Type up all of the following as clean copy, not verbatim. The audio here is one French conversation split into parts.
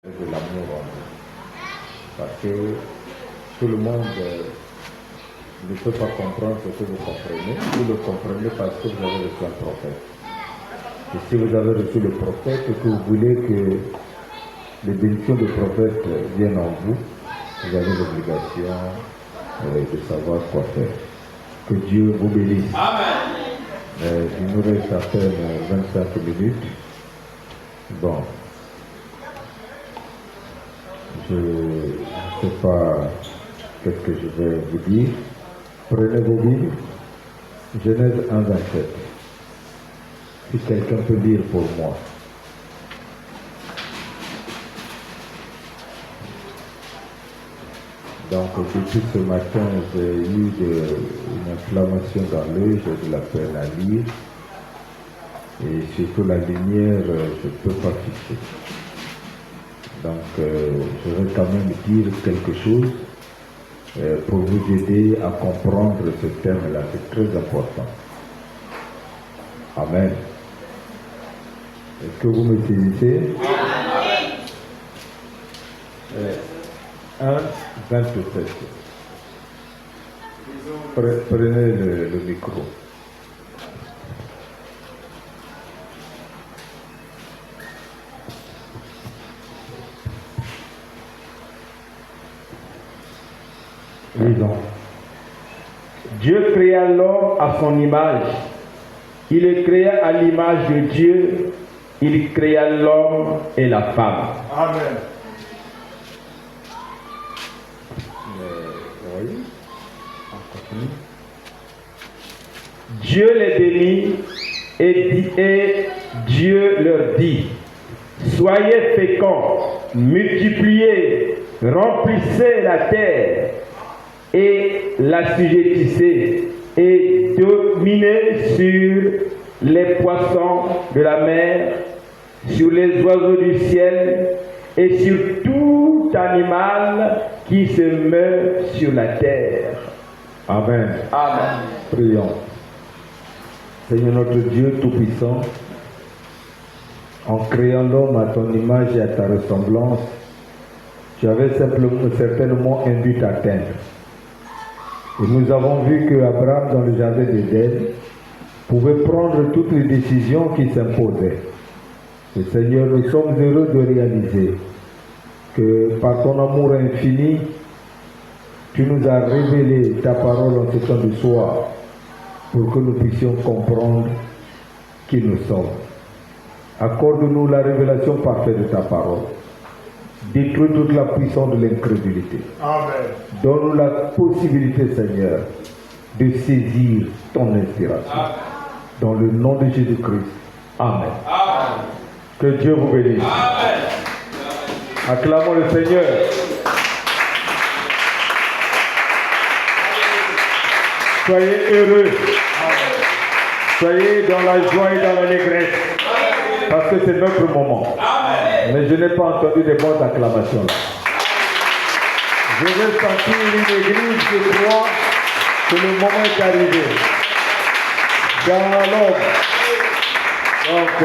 de l'amour en vous. Parce que tout le monde ne peut pas comprendre ce que vous comprenez. Vous le comprenez parce que vous avez reçu un prophète. Et si vous avez reçu le prophète et que vous voulez que les bénédictions du prophète viennent en vous, vous avez l'obligation de savoir quoi faire. Que Dieu vous bénisse. Amen. Il nous reste à peine 25 minutes. Bon. Je ne sais pas qu'est-ce que je vais vous dire. Prenez vos Bibles. Genèse 1, 27. Si quelqu'un peut lire pour moi. Donc, depuis ce matin, j'ai eu une inflammation dans l'œil, j'ai de la peine à lire. Et surtout la lumière, je ne peux pas fixer. Donc, je vais quand même dire quelque chose pour vous aider à comprendre ce thème-là. C'est très important. Amen. Est-ce que vous me saisissez? 1, 27. Prenez le micro. Lisons. Dieu créa l'homme à son image. Il le créa à l'image de Dieu. Il créa l'homme et la femme. Amen. Oui. Dieu les bénit et Dieu leur dit: soyez féconds, multipliez, remplissez la terre et l'assujettissez et dominez sur les poissons de la mer, sur les oiseaux du ciel et sur tout animal qui se meut sur la terre. Amen. Amen. Prions. Seigneur notre Dieu Tout-Puissant, en créant l'homme à ton image et à ta ressemblance, tu avais certainement un but à atteindre. Et nous avons vu que Abraham, dans le jardin d'Éden, pouvait prendre toutes les décisions qui s'imposaient. Et Seigneur, nous sommes heureux de réaliser que par ton amour infini, tu nous as révélé ta parole en ce temps de soir pour que nous puissions comprendre qui nous sommes. Accorde-nous la révélation parfaite de ta parole. Détruis toute la puissance de l'incrédulité. Amen. Donne-nous la possibilité, Seigneur, de saisir ton inspiration. Amen. Dans le nom de Jésus-Christ. Amen. Amen. Que Dieu vous bénisse. Amen. Acclamons le Seigneur. Soyez heureux. Soyez dans la joie et dans l'allégresse. Parce que c'est notre moment. Mais je n'ai pas entendu de bonnes acclamations là. Je veux sentir une église qui croit que le moment est arrivé. Dans l'homme. Donc,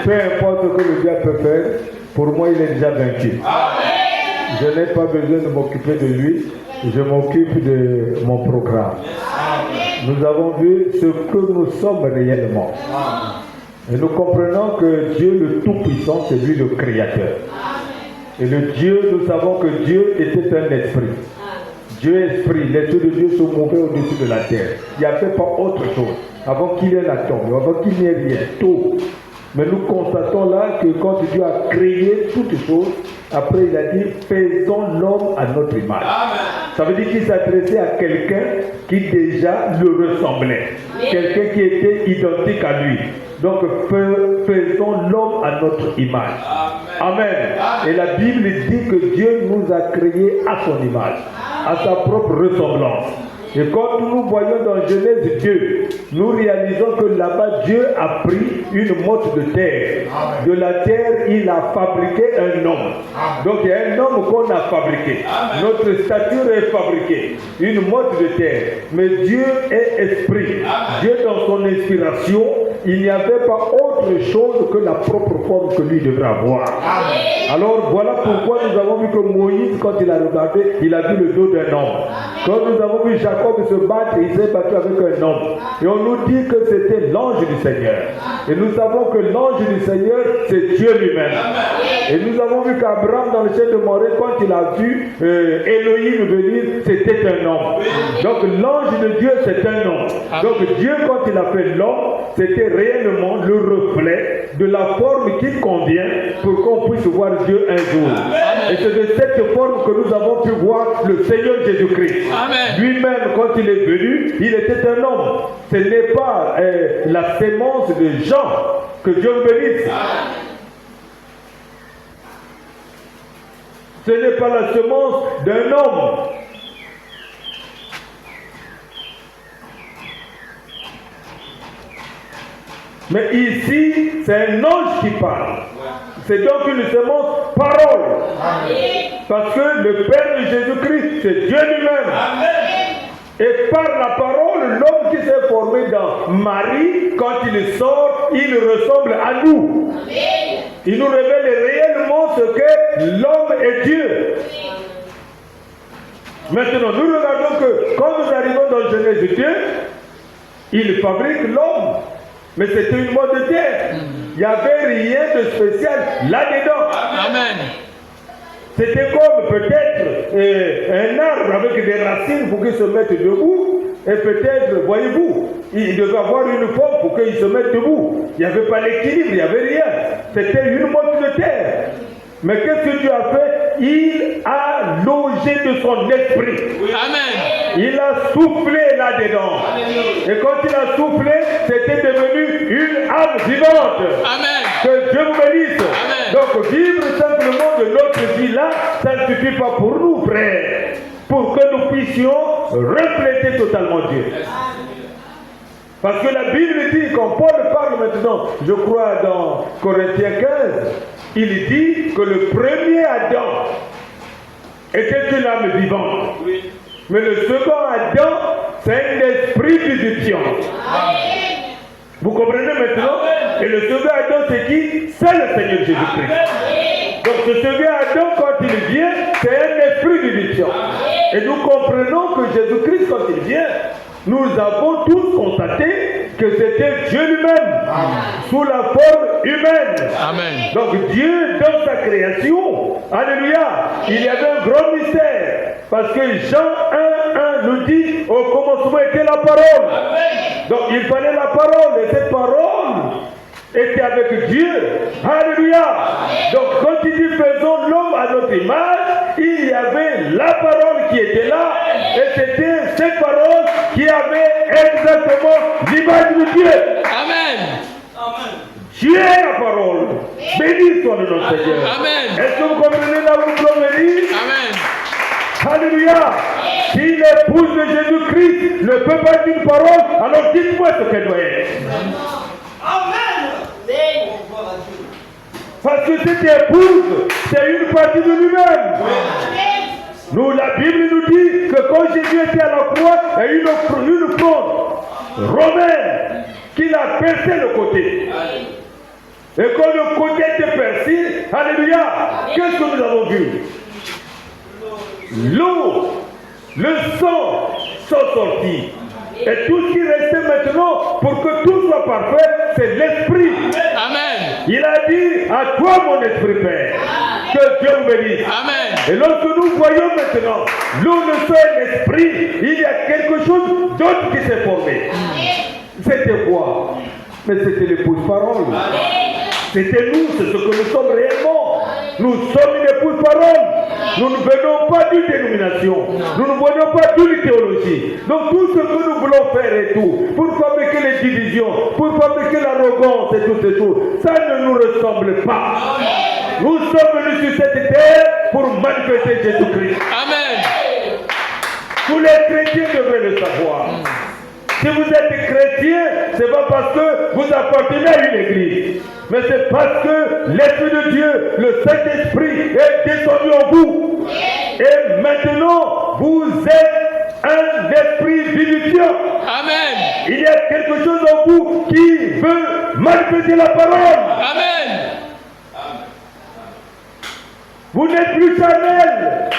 peu importe ce que le diable peut faire, pour moi il est déjà vaincu. Je n'ai pas besoin de m'occuper de lui, je m'occupe de mon programme. Nous avons vu ce que nous sommes réellement. Et nous comprenons que Dieu le Tout-Puissant, c'est lui le Créateur. Et le Dieu, nous savons que Dieu était un esprit. Dieu est esprit, l'esprit de Dieu se mouvait au-dessus de la terre. Il n'y avait pas autre chose. Avant qu'il y ait l'atome, avant qu'il n'y ait rien, tout. Mais nous constatons là que quand Dieu a créé toutes choses, après il a dit faisons l'homme à notre image. Ça veut dire qu'il s'adressait à quelqu'un qui déjà le ressemblait. Quelqu'un qui était identique à lui. Donc faisons l'homme à notre image. Amen. Et la Bible dit que Dieu nous a créés à son image, à sa propre ressemblance. Et quand nous voyons dans Genèse 2, nous réalisons que là-bas Dieu a pris une motte de terre. De la terre, il a fabriqué un homme. Donc il y a un homme qu'on a fabriqué. Notre stature est fabriquée. Une motte de terre. Mais Dieu est esprit. Dieu dans son inspiration, il n'y avait pas autre chose que la propre forme que lui devrait avoir. Alors voilà pourquoi nous avons vu que Moïse, quand il a regardé, il a vu le dos d'un homme. Quand nous avons vu Jacob se battre, il s'est battu avec un homme. Et on nous dit que c'était l'ange du Seigneur. Et nous savons que l'ange du Seigneur, c'est Dieu lui-même. Et nous avons vu qu'Abraham, dans le ciel de Morée, quand il a vu Elohim venir, c'était un homme. Donc l'ange de Dieu, c'est un homme. Donc Dieu, quand il a fait l'homme, c'était réellement le reflet de la forme qui convient pour qu'on puisse voir Dieu un jour. Et c'est de cette forme que nous avons pu voir le Seigneur Jésus-Christ. Lui-même, quand il est venu, il était un homme. Ce n'est pas la sémence de Jean, que Dieu bénisse. Ce n'est pas la semence d'un homme. Mais ici, c'est un ange qui parle. C'est donc une semence parole. Parce que le Père de Jésus-Christ, c'est Dieu lui-même. Et par la parole, l'homme qui s'est formé dans Marie, quand il sort, il ressemble à nous. Il nous révèle réellement ce que l'homme est Dieu. Maintenant, nous regardons que quand nous arrivons dans Genèse 2, il fabrique l'homme. Mais c'était une mode de terre. Il n'y avait rien de spécial là-dedans. Amen. C'était comme peut-être un arbre avec des racines pour qu'il se mette debout. Et peut-être, voyez-vous, il devait avoir une forme pour qu'il se mette debout. Il n'y avait pas l'équilibre, il n'y avait rien. C'était une mode de terre. Mais qu'est-ce que Dieu a fait? Il a logé de son esprit. Amen. Il a soufflé là-dedans. Et quand il a soufflé, c'était devenu une âme vivante. Amen. Que Dieu vous bénisse. Amen. Donc vivre simplement de notre vie là, ça ne suffit pas pour nous, frères. Pour que nous puissions refléter totalement Dieu. Parce que la Bible dit, quand Paul parle maintenant, je crois dans Corinthiens 15, il dit que le premier Adam était une âme vivante. Oui. Mais le second Adam, c'est un esprit vivifiant. Vous comprenez maintenant? Amen. Et le second Adam, c'est qui? C'est le Seigneur Jésus-Christ. Donc ce second Adam, quand il vient, c'est un esprit vivifiant. Et nous comprenons que Jésus-Christ, quand il vient, nous avons tous constaté que c'était Dieu lui-même, sous la forme humaine. Amen. Donc Dieu, dans sa création, alléluia, il y avait un grand mystère. Parce que Jean 1:1 nous dit, au commencement était la parole. Amen. Donc il fallait la parole, et cette parole était avec Dieu. Alléluia. Amen. Donc quand il dit faisons l'homme à notre image, il y avait la parole qui était là, et c'était cette parole qui avait exactement l'image de Dieu. Amen. Amen. Dieu est la parole. Béni soit le nom de Seigneur. Amen. Est-ce que vous comprenez là où nous sommes venus? Amen. Alléluia. Si l'épouse de Jésus-Christ ne peut pas dire une parole, alors dites-moi ce qu'elle doit être. Amen. Parce que cette épouse, c'est une partie de lui-même. Nous, la Bible nous dit que quand Jésus était à la croix, il y a eu une fronde romaine qui l'a percé le côté. Et quand le côté était percé, alléluia, qu'est-ce que nous avons vu? L'eau, le sang sont sortis. Et tout ce qui restait maintenant, pour que tout soit parfait, c'est l'esprit. Amen. Il a dit, à toi mon esprit Père, que Dieu vous bénisse. Amen. Et lorsque nous voyons maintenant l'eau, le sang et l'esprit, il y a quelque chose d'autre qui s'est formé. C'était quoi? Mais c'était l'épouse parole. C'était nous, c'est ce que nous sommes réellement. Nous sommes une épouse parole. Nous ne venons pas d'une dénomination. Nous ne venons pas d'une théologie. Donc tout ce que nous voulons faire et tout, pour fabriquer les divisions, pour fabriquer l'arrogance et toutes ces choses, ça ne nous ressemble pas. Nous sommes venus sur cette terre pour manifester Jésus-Christ. Amen. Tous les chrétiens devraient le savoir. Si vous êtes chrétien, ce n'est pas parce que vous appartenez à une église, mais c'est parce que l'Esprit de Dieu, le Saint-Esprit, est descendu en vous. Et maintenant, vous êtes un esprit vivifiant. Amen. Il y a quelque chose en vous qui veut manifester la parole. Amen. Vous n'êtes plus charnel.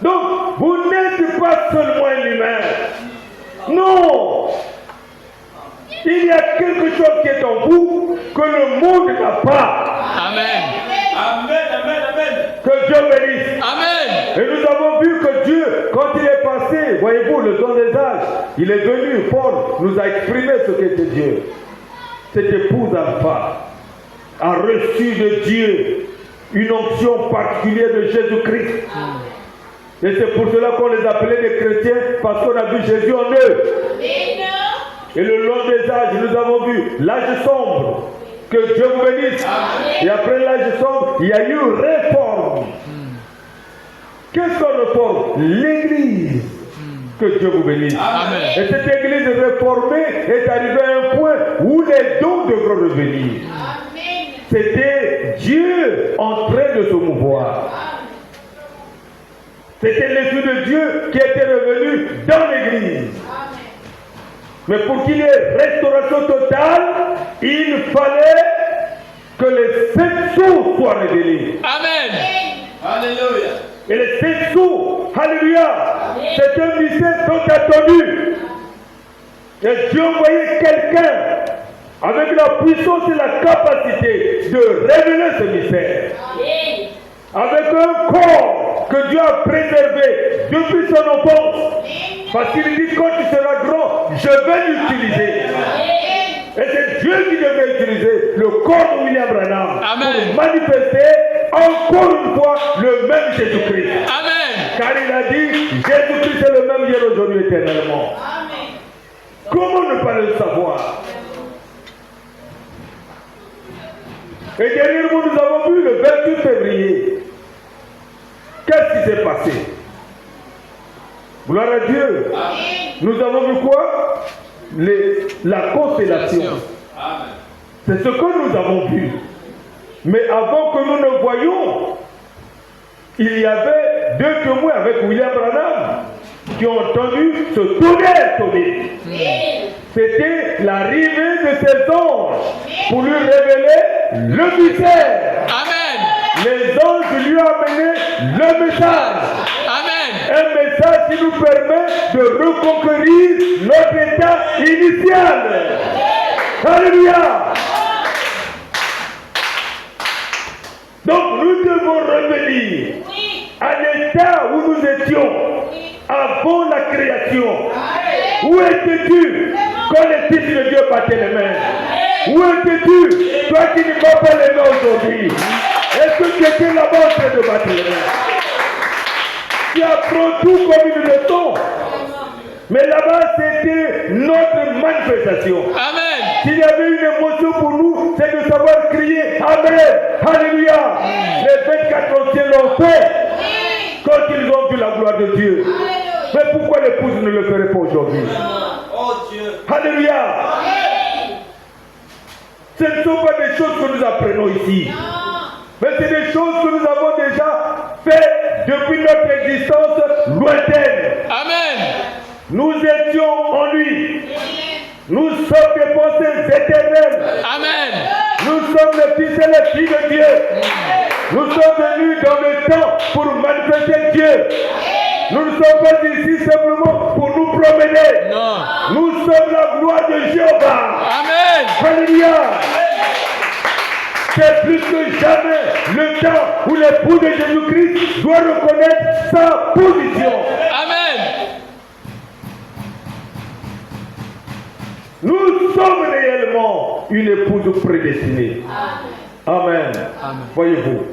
Donc, vous n'êtes pas seulement un humain. Non. Il y a quelque chose qui est en vous que le monde n'a pas. Amen. Amen, amen, amen. Que Dieu bénisse. Amen. Et nous avons vu que Dieu, quand il est passé, voyez-vous, le don des âges, il est venu, Paul nous a exprimé ce qu'était Dieu. Cette épouse Alpha a reçu de Dieu une onction particulière de Jésus-Christ. Et c'est pour cela qu'on les appelait des chrétiens, parce qu'on a vu Jésus en eux. Et le long des âges, nous avons vu l'âge sombre. Que Dieu vous bénisse. Et après l'âge sombre, il y a eu réforme. Qu'est-ce qu'on réforme? L'Église. Que Dieu vous bénisse. Amen. Et cette Église réformée est arrivée à un point où les dons devront revenir. C'était Dieu en train de se mouvoir. C'était l'Esprit de Dieu qui était revenu dans l'Église. Mais pour qu'il y ait restauration totale, il fallait que les 7 sceaux soient révélés. Amen. Alléluia. Et les 7 sceaux, alléluia, c'est un mystère tant attendu. Et Dieu envoyait quelqu'un avec la puissance et la capacité de révéler ce mystère. Avec un corps que Dieu a préservé depuis son enfance. Parce qu'il dit, quand tu seras grand, je vais l'utiliser. Et c'est Dieu qui devait utiliser le corps de William Branham pour manifester encore une fois le même Jésus-Christ. Amen. Car il a dit, Jésus-Christ est le même hier, aujourd'hui, éternellement. Comment ne pas le savoir? Et dernièrement, nous avons vu le 28 février. Qu'est-ce qui s'est passé? Gloire à Dieu. Amen. Nous avons vu quoi? La constellation. Amen. C'est ce que nous avons vu. Mais avant que nous ne voyions, il y avait 2 témoins avec William Branham qui ont entendu ce tonnerre sonner. C'était l'arrivée de ces anges pour lui révéler le mystère. Amen. Les anges lui ont amené le message. Amen. Un message qui nous permet de reconquérir notre état initial. Alléluia. Donc nous devons revenir à l'état où nous étions avant la création. Où étais-tu quand les fils de Dieu battaient les mains? Où étais-tu, toi qui ne bats pas les mains aujourd'hui? Est-ce que tu étais là-bas en train de battre les mains? Tu apprends tout comme une leçon. Mais là-bas, c'était notre manifestation. Amen. S'il y avait une émotion pour nous, c'est de savoir crier Amen, Alléluia. Les 24 anciens l'ont fait quand ils ont vu la gloire de Dieu. Mais pourquoi l'épouse ne le ferait pas aujourd'hui? Oh Dieu. Alléluia. Ce ne sont pas des choses que nous apprenons ici. Mais c'est des choses que nous avons déjà faites depuis notre existence lointaine. Amen. Nous étions en lui. Nous sommes des pensées éternelles. Amen. Nous sommes les fils et les filles de Dieu. Nous sommes venus dans le temps pour manifester Dieu. Nous ne sommes pas ici simplement pour nous promener. Non. Nous sommes la gloire de Jéhovah. Amen. Alléluia. C'est plus que jamais le temps où l'époux de Jésus-Christ doit reconnaître sa position. Amen. Nous sommes réellement une épouse prédestinée. Amen. Amen. Voyez-vous.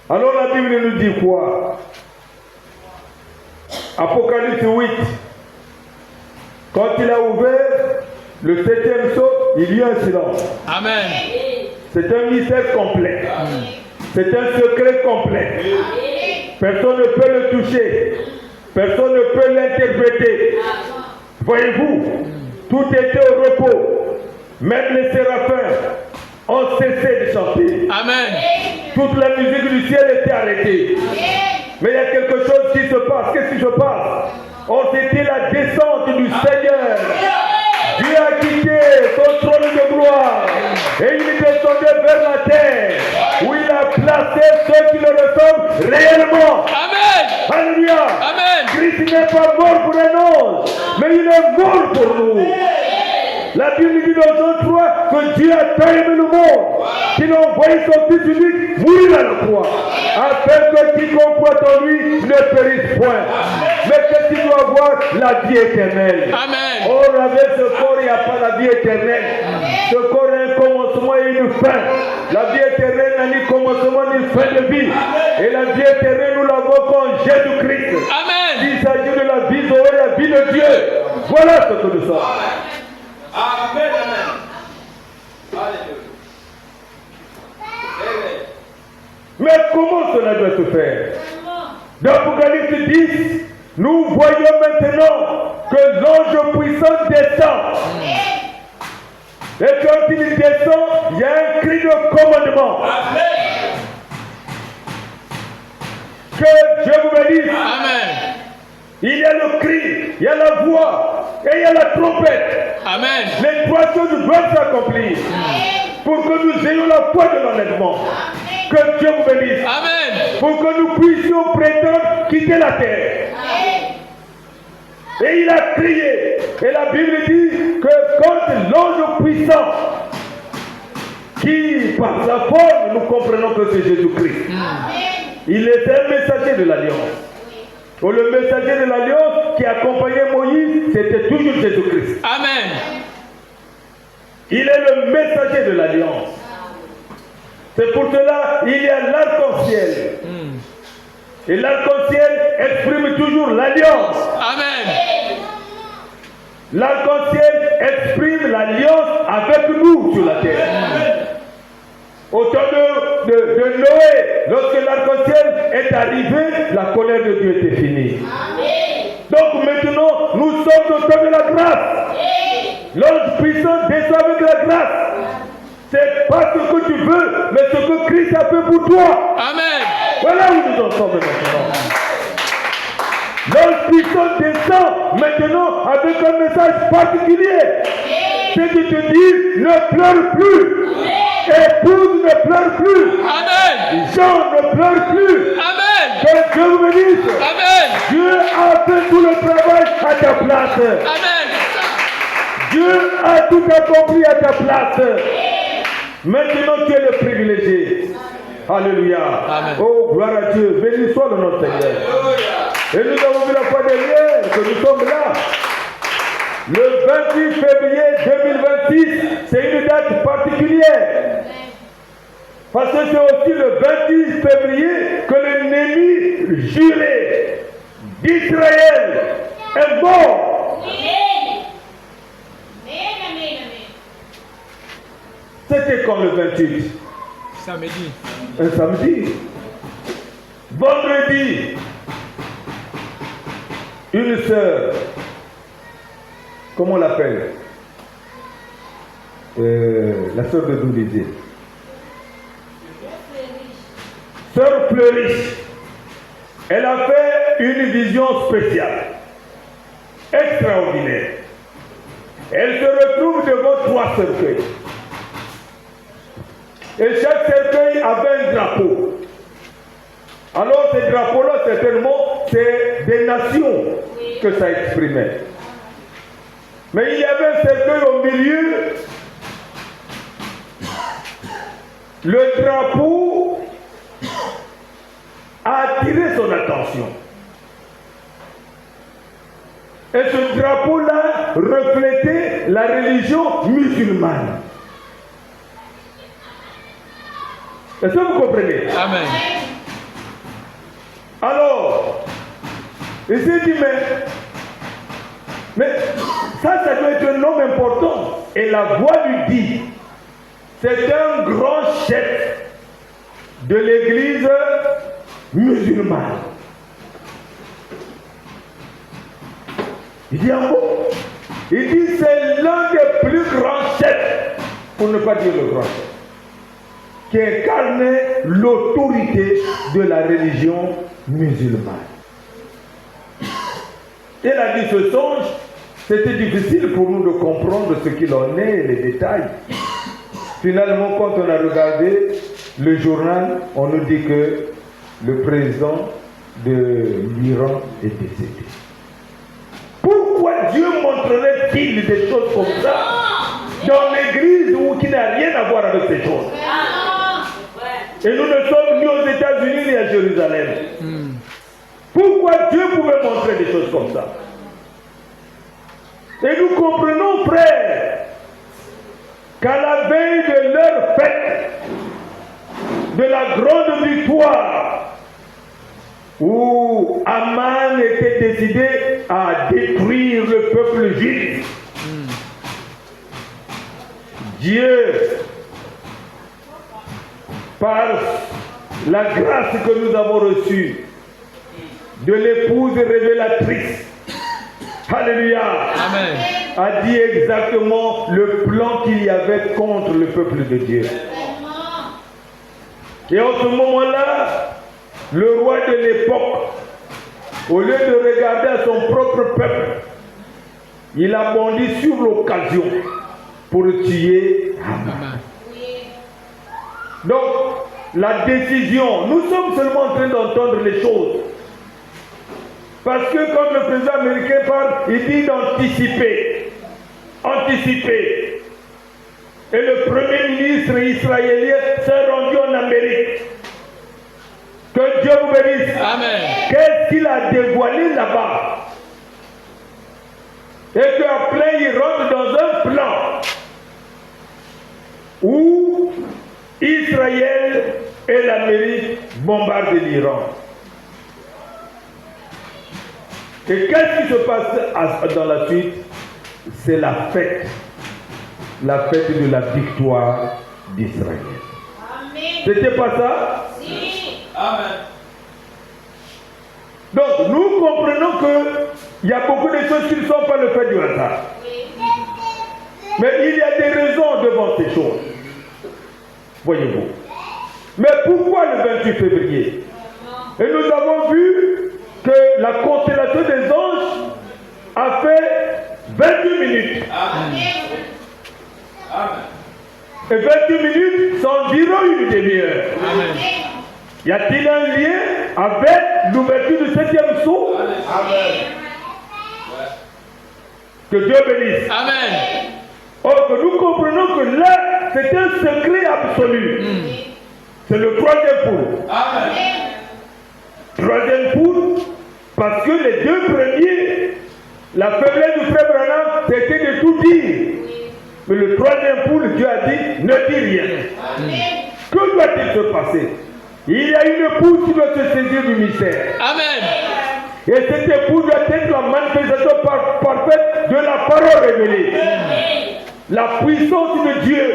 Alors la Bible nous dit quoi? Apocalypse 8. Quand il a ouvert le 7e sceau, il y a un silence. Amen. C'est un mystère complet. C'est un secret complet. Personne ne peut le toucher. Personne ne peut l'interpréter. Voyez-vous, tout était au repos. Même les séraphins ont cessé de chanter. Amen. Toute la musique du ciel était arrêtée. Mais il y a quelque chose qui se passe. Qu'est-ce qui se passe? Oh, c'était la descente du Seigneur. Dieu a quitté son trône de gloire et il est descendu vers la terre où il a placé ceux qui le ressemblent réellement. Amen. Alléluia. Amen. Christ n'est pas mort pour un ange, mais il est mort pour nous. La Bible dit dans Jean 3 que Dieu a tant aimé le monde qu'il a envoyé son Fils unique mourir à la croix, afin que quiconque croit en lui ne périsse point, mais que tu dois avoir la vie éternelle. Amen. Or, avec ce corps, il n'y a pas la vie éternelle. Ce corps a un commencement et une fin. La vie éternelle n'a ni commencement ni fin de vie. Et la vie éternelle, nous l'avons qu'en Jésus-Christ. Amen. Il s'agit de la vie sauvée, la vie de Dieu. Voilà ce que nous sommes. Amen. Alléluia. Mais comment cela doit se faire? Dans Apocalypse 10, nous voyons maintenant que l'ange puissant descend. Et quand il descend, il y a un cri de commandement. Que Dieu vous bénisse. Amen. Il y a le cri, il y a la voix et il y a la trompette. Amen. Les trois choses doivent s'accomplir pour que nous ayons la foi de l'enlèvement. Que Dieu vous bénisse. Amen. Pour que nous puissions prétendre quitter la terre. Et il a crié. Et la Bible dit que quand l'ange puissant, qui par sa forme, nous comprenons que c'est Jésus-Christ, il était un messager de l'alliance. Oh, le messager de l'alliance qui accompagnait Moïse, c'était toujours Jésus-Christ. Amen. Il est le messager de l'alliance. C'est pour cela qu'il y a l'arc-en-ciel. Et l'arc-en-ciel exprime toujours l'alliance. Amen. L'arc-en-ciel exprime l'alliance avec nous sur la terre. Au temps de Noé, lorsque l'arc-en-ciel est arrivé, la colère de Dieu était finie. Donc maintenant, nous sommes au temps de la grâce. L'ange puissant descend avec la grâce. C'est pas ce que tu veux, mais ce que Christ a fait pour toi. Amen. Voilà où nous en sommes maintenant. L'ange puissant descend maintenant avec un message particulier. C'est de te dire, ne pleure plus. Épouse ne pleure plus. Amen. Jean ne pleure plus. Amen. Que Dieu vous bénisse. Amen. Dieu a fait tout le travail à ta place. Amen. Dieu a tout accompli à ta place. Maintenant tu es le privilégié. Alléluia. Amen. Oh, gloire à Dieu. Béni soit le nom de Seigneur. Et nous avons vu la fois dernière que nous sommes là. Le 28 février 2026, c'est une date particulière. Parce que c'est aussi le 28 février que l'ennemi juré d'Israël est mort. C'était quand le 28? Samedi. Un samedi. Vendredi, une sœur, comment on l'appelle? La sœur de Doulizier. Sœur Fleurich. Elle a fait une vision spéciale, extraordinaire. Elle se retrouve devant 3 cercueils. Et chaque cercueil avait un drapeau. Alors ces drapeaux-là, certainement, c'est des nations que ça exprimait. Mais il y avait un cercueil au milieu. Le drapeau a attiré son attention. Et ce drapeau-là reflétait la religion musulmane. Est-ce que vous comprenez? Amen. Alors, il s'est dit, mais ça doit être un homme important. Et la voix lui dit, c'est un grand chef de l'église musulmane. Il dit, ah bon? Il dit, c'est l'un des plus grands chefs, pour ne pas dire le grand chef, qui incarnait l'autorité de la religion musulmane. Il a dit ce songe, c'était difficile pour nous de comprendre ce qu'il en est, les détails. Finalement, quand on a regardé le journal, on nous dit que le président de l'Iran est décédé. Pourquoi Dieu montrerait-il des choses comme ça dans l'église qui n'a rien à voir avec ces choses? Et nous ne sommes ni aux États-Unis ni à Jérusalem. Pourquoi Dieu pouvait montrer des choses comme ça? Et nous comprenons, frères, qu'à la veille de leur fête, de la grande victoire, où Aman était décidé à détruire le peuple juif, Dieu, par la grâce que nous avons reçue de l'épouse révélatrice, alléluia, Amen, a dit exactement le plan qu'il y avait contre le peuple de Dieu. Et en ce moment-là, le roi de l'époque, au lieu de regarder à son propre peuple, il a bondi sur l'occasion pour tuer Haman. Donc, la décision, nous sommes seulement en train d'entendre les choses. Parce que quand le président américain parle, il dit d'anticiper. Anticiper. Et le premier ministre israélien s'est rendu en Amérique. Que Dieu vous bénisse. Amen. Qu'est-ce qu'il a dévoilé là-bas? Et qu'après il rentre dans un plan où Israël et l'Amérique bombardent l'Iran. Et qu'est-ce qui se passe dans la suite? C'est la fête de la victoire d'Israël. C'était pas ça? Si. Amen. Donc nous comprenons qu'il y a beaucoup de choses qui ne sont pas le fait du hasard. Mais il y a des raisons devant ces choses. Voyez-vous. Mais pourquoi le 28 février? Et nous avons vu que la constellation des anges a fait 28 minutes. Amen. Amen. Et 28 minutes, c'est environ une demi-heure. Amen. Y a-t-il un lien avec l'ouverture du 7e sceau? Amen. Que Dieu bénisse. Amen. Or que nous comprenons que là, c'est un secret absolu. C'est le troisième poule. Amen. Troisième poule, parce que les deux premiers, la faiblesse du frère Branham, c'était de tout dire. Mais le troisième poule, Dieu a dit, ne dis rien. Que doit-il se passer? Il y a une épouse qui doit se saisir du mystère. Amen. Et cette épouse doit être la manifestation parfaite de la parole révélée. La puissance de Dieu,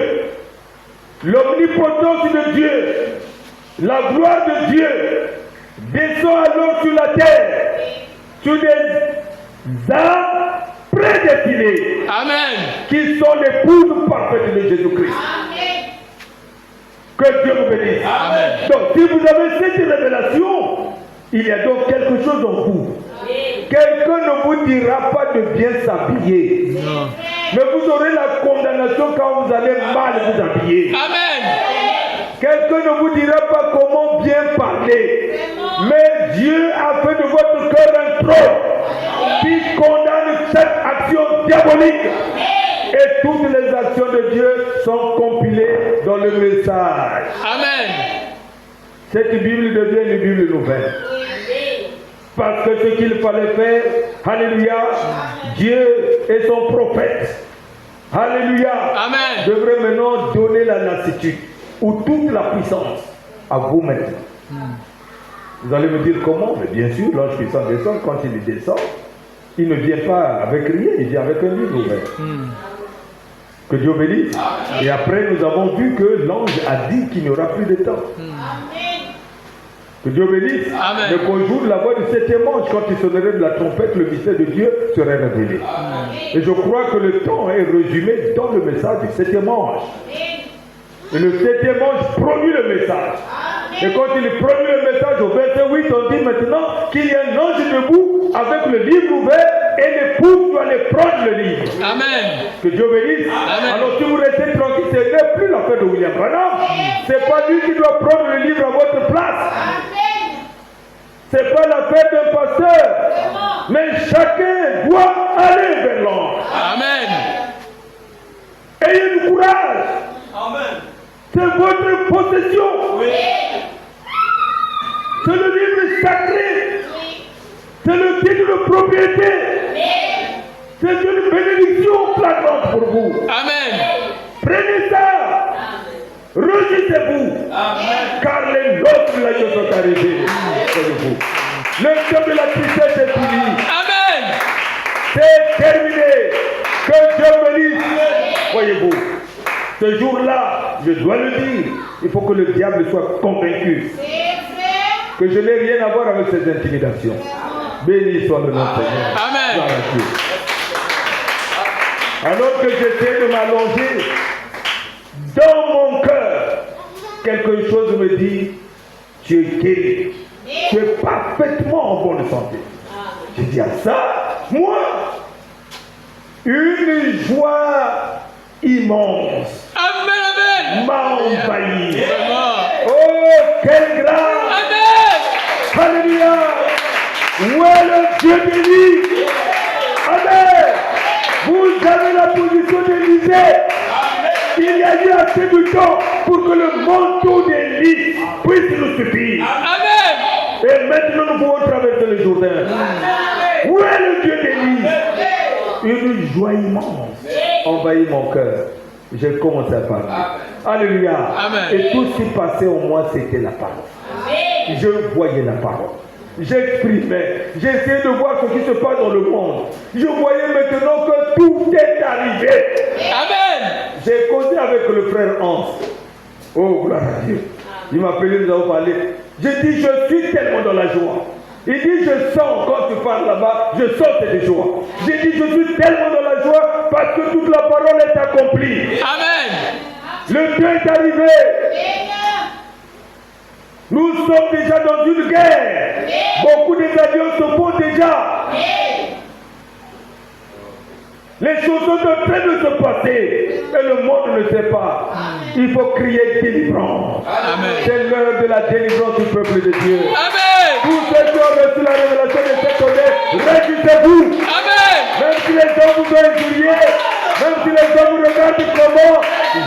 l'omnipotence de Dieu, la gloire de Dieu descend alors sur la terre, sur des âmes prédestinées. Amen. Qui sont l'épouse parfaite de Jésus-Christ. Que Dieu vous bénisse. Amen. Donc, si vous avez cette révélation, il y a donc quelque chose en vous. Quelqu'un ne vous dira pas de bien s'habiller. Non. Mais vous aurez la condamnation quand vous allez mal vous habiller. Amen. Quelqu'un ne vous dira pas comment bien parler. Mais Dieu a fait de votre cœur un trône qui condamne cette action diabolique. Et toutes les actions de Dieu sont compilées dans le message. Amen. Cette Bible devient une Bible nouvelle. Parce que ce qu'il fallait faire, alléluia, Dieu et son prophète, alléluia, Amen. devraient maintenant donner la lassitude ou toute la puissance à vous maintenant. Vous allez me dire comment? Mais bien sûr, l'ange puissant descend. Quand il descend, il ne vient pas avec rien, il vient avec un livre ouvert. Que Dieu bénisse. Et après, nous avons vu que l'ange a dit qu'il n'y aura plus de temps. Que Dieu bénisse. Amen. Le conjour de la voix du 7e ange, quand il sonnerait de la trompette, le mystère de Dieu serait révélé. Et je crois que le temps est résumé dans le message du 7e ange. Et le 7e ange produit le message. Et quand il produit le message, passage au verset 8, on dit maintenant qu'il y a un ange debout avec le livre ouvert et l'époux doit aller prendre le livre. Amen. Que Dieu bénisse. Amen. Alors si vous restez tranquille, ce n'est plus l'affaire de William Branham. Ce n'est pas lui qui doit prendre le livre à votre place. Ce n'est pas l'affaire d'un pasteur. Mais chacun doit aller vers l'ange. Amen. Ayez du courage. Amen. C'est votre possession. Oui. C'est le livre sacré. C'est le titre de propriété. C'est une bénédiction flagrante pour vous. Amen. Prenez ça. Régissez-vous. Amen. Car les nôtres de la Dieu sont arrivés. Voyez-vous. Le temps de la tristesse est fini. Amen. C'est terminé. Que Dieu bénisse. Voyez-vous. Ce jour-là, je dois le dire, il faut que le diable soit convaincu que je n'ai rien à voir avec ces intimidations. Béni soit le nom de Seigneur. Amen. Gloire à Dieu. Alors que j'essaie de m'allonger, dans mon cœur, quelque chose me dit, tu es guéri. Tu es parfaitement en bonne santé. Je dis à ça, moi, une joie immense Amen. m'a envahi. Amen. Oh, quelle grâce! Amen. Alléluia! Où est le Dieu béni? Amen! Vous avez la position d'Élisée. Il y a eu assez de temps pour que le manteau d'Élie puisse nous suffire. Amen. Et maintenant nous pouvons traverser le Jourdain. Où est le Dieu d'Élie? Une joie immense envahit mon cœur. J'ai commencé à parler. Alléluia. Amen. Et tout ce qui passait au moins, c'était la parole. Je voyais la parole. J'exprimais. J'essayais de voir ce qui se passe dans le monde. Je voyais maintenant que tout est arrivé. Amen. J'ai causé avec le frère Hans. Oh, gloire à Dieu. Il m'a appelé, nous avons parlé. J'ai dit, je suis tellement dans la joie. Il dit, je sens, quand tu parles là-bas, je sens cette joie. J'ai dit, je suis tellement dans la joie parce que toute la parole est accomplie. Amen. Le Dieu est arrivé. Nous sommes déjà dans une guerre. Beaucoup des alliances se font déjà. Les choses sont en train de se passer et le monde ne sait pas. Il faut crier délivrance. C'est l'heure de la délivrance du peuple de Dieu. Amen. Tous ceux qui ont reçu la révélation de cette année, réjouissez-vous. Amen. Même si les gens vous ont injurié, même si les gens vous regardent comment,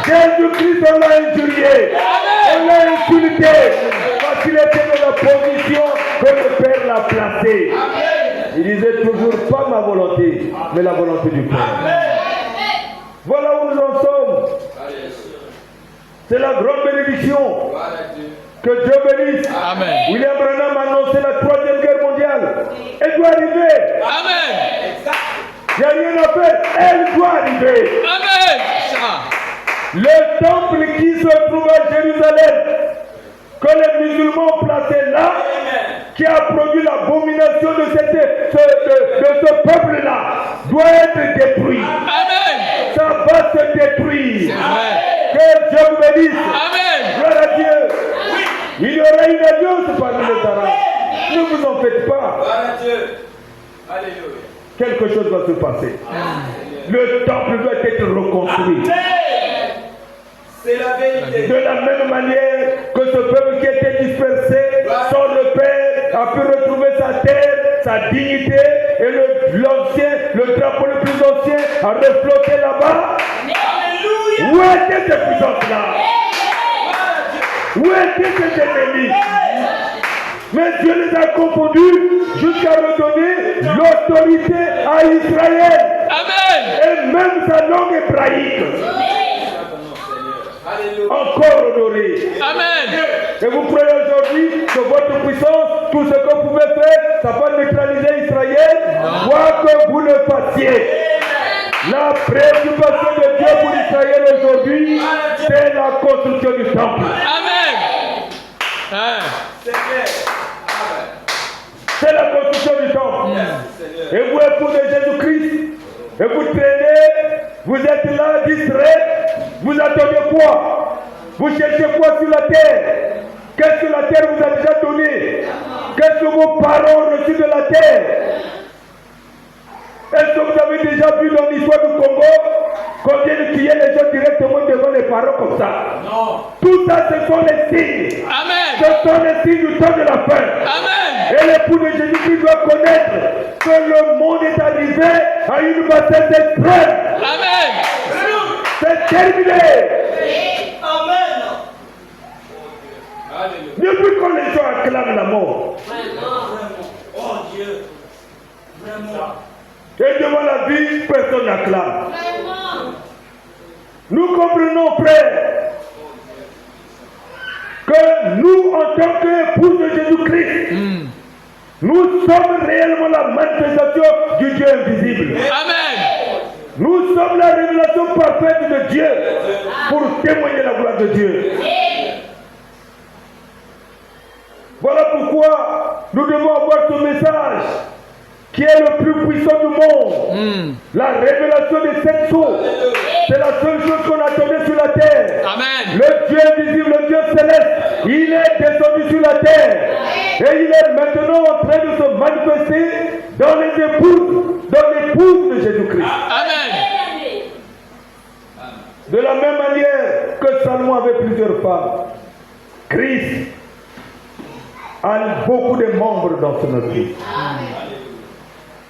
Jésus-Christ, on l'a injurié. On l'a insulté. Parce qu'il était dans la position que le Père l'a placé. Il disait toujours pas ma volonté, mais la volonté du Père. Voilà où nous en sommes. C'est la grande bénédiction. Que Dieu bénisse. Amen. William Branham a annoncé la 3e guerre mondiale. Elle doit arriver. Amen. Il n'y a rien à faire. Elle doit arriver. Amen. Le temple qui se trouve à Jérusalem, que les musulmans plaçaient là, qui a produit l'abomination de ce peuple-là, doit être détruit. Amen. Ça va se détruire. Amen. Que Dieu vous bénisse. Amen. Gloire à Dieu. Il y aura une alliance parmi les Arabes. Ne vous en faites pas. Quelque chose va se passer. Le temple doit être reconstruit. C'est la vérité. De la même manière que ce peuple qui était dispersé, son repère, a pu retrouver sa terre, sa dignité, et le drapeau le plus ancien a reflotté là-bas. Où étaient ces puissances-là? Où étaient ces ennemis? Mais Dieu les a confondus jusqu'à redonner l'autorité à Israël. Amen. Et même sa langue hébraïque. Encore honoré. Amen. Et vous croyez aujourd'hui que votre puissance, tout ce que vous pouvez faire, ça va neutraliser Israël? Quoi que vous le fassiez. La préoccupation de Dieu pour Israël aujourd'hui, c'est la construction du temple. Amen. C'est la construction du temple. Et vous, époux de Jésus-Christ, et vous traînez, vous êtes là, distrait, vous attendez quoi? Vous cherchez quoi sur la terre? Qu'est-ce que la terre vous a déjà donné? Qu'est-ce que vos parents ont reçu de la terre? Est-ce que vous avez déjà vu dans l'histoire du Congo combien de crier les gens directement devant les parents comme ça? Non. Tout ça, ce sont les signes. Amen. Ce sont les signes du temps de la fin. Amen. Et l'époux de Jésus-Christ doit connaître que le monde est arrivé à une bassesse extrême. Amen. C'est terminé. Amen. Ne plus quand les gens acclament la mort. Oh Dieu. Vraiment. Et devant la vie, personne n'acclame. Nous comprenons, frère, que nous, en tant qu'époux de Jésus-Christ, nous sommes réellement la manifestation du Dieu invisible. Amen. Nous sommes la révélation parfaite de Dieu pour témoigner la gloire de Dieu. Voilà pourquoi nous devons avoir ce message qui est le plus puissant du monde. La révélation des sept choses. C'est la seule chose qu'on attendait sur la terre. Amen. Le Dieu invisible, le Dieu céleste, il est descendu sur la terre. Et il est maintenant en train de se manifester dans les épouses, dans l'épouse de Jésus-Christ. Amen. De la même manière que Salomon avait plusieurs femmes, Christ a beaucoup de membres dans son église.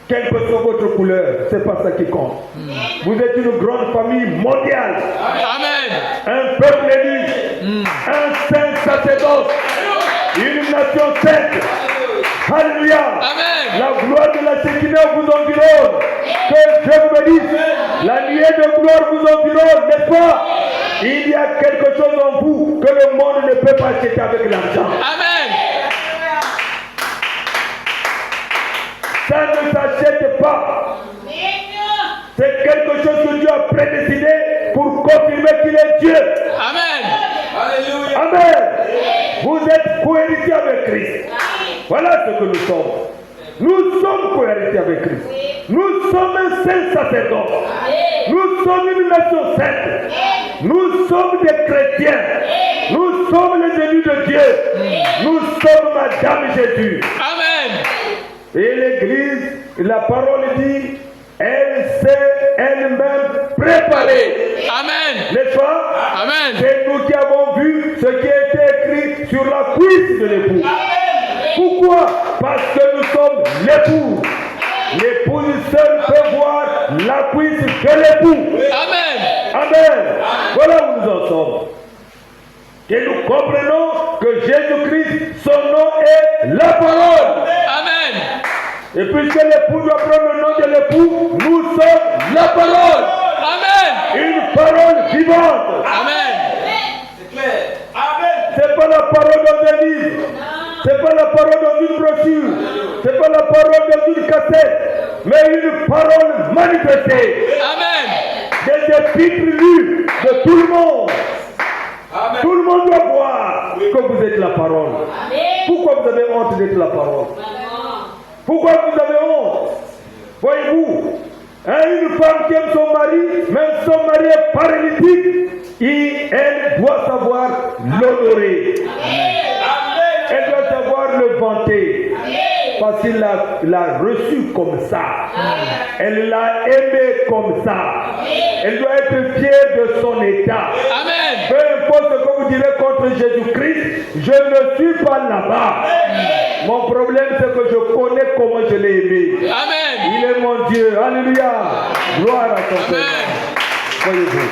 Quelle que soit votre couleur, c'est pas ça qui compte. Vous êtes une grande famille mondiale. Amen. Un peuple élu. Un saint sacerdoce. Une nation sainte. Alléluia. Amen. La gloire de la Shekinah vous environne. Que Dieu vous bénisse. La nuée de gloire vous environne, n'est-ce pas? Il y a quelque chose en vous que le monde ne peut pas acheter avec l'argent. Amen. Ça ne s'achète pas. C'est quelque chose que Dieu a prédestiné pour confirmer qu'il est Dieu. Amen. Alléluia. Amen. Vous êtes cohéritiers avec Christ. Voilà ce que nous sommes. Nous sommes cohéritiers avec Christ. Nous sommes un saint sacerdoce. Nous sommes une nation sainte. Nous sommes des chrétiens. Nous sommes les élus de Dieu. Nous sommes Madame Jésus. Amen. Et l'Église, la parole dit, elle s'est elle-même préparée. Amen. N'est-ce pas? Amen. C'est nous qui avons vu ce qui a été écrit sur la cuisse de l'époux. Pourquoi? Parce que nous sommes l'époux. L'épouse seule peut voir la cuisse de l'époux. Amen. Amen. Voilà où nous en sommes. Et nous comprenons que Jésus-Christ, son nom est la parole. Amen. Et puisque l'époux doit prendre le nom de l'époux, nous sommes la parole. Amen. Une parole vivante. Amen. C'est clair. Amen. C'est pas la parole dans un livre. C'est pas la parole dans une brochure. C'est pas la parole dans une cassette. Mais une parole manifestée. Amen. Des épîtres lus de tout le monde. Amen. Tout le monde doit voir que vous êtes la parole. Pourquoi vous avez honte d'être la parole? Pourquoi vous avez honte? Voyez-vous, une femme qui aime son mari, même son mari est paralytique, elle doit savoir l'honorer. Elle doit savoir le vanter. Parce qu'il l'a reçu comme ça. Elle l'a aimé comme ça. Elle doit être fière de son état. Amen. Peu importe ce que vous direz contre Jésus-Christ, je ne suis pas là-bas. Mon problème, c'est que je connais comment je l'ai aimé. Amen. Il est mon Dieu. Alléluia. Gloire à ton Père. Amen. Voyez-vous.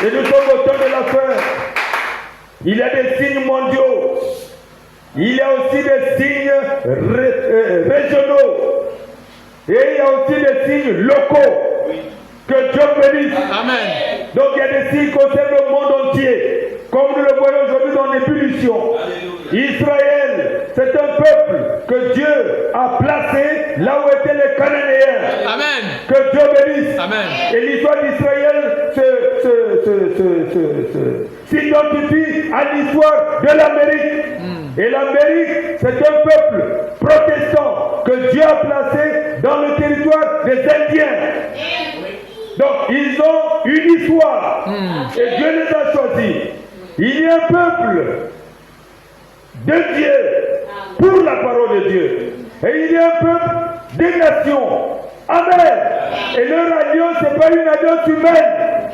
Et nous sommes au temps de la fin. Il y a des signes mondiaux. Il y a aussi des signes régionaux. Et il y a aussi des signes locaux. Que Dieu bénisse. Amen. Donc il y a des signes qui concernent le monde entier. Comme nous le voyons aujourd'hui dans l'ébullition. Israël, c'est un peuple que Dieu a placé là où étaient les Cananéens. Amen. Que Dieu bénisse. Amen. Et l'histoire d'Israël s'identifie à l'histoire de l'Amérique. Et l'Amérique, c'est un peuple protestant que Dieu a placé dans le territoire des Indiens. Donc, ils ont une histoire. Et Dieu les a choisis. Il y a un peuple de Dieu pour la parole de Dieu. Et il y a un peuple des nations. Amen. Et leur alliance, ce n'est pas une alliance humaine.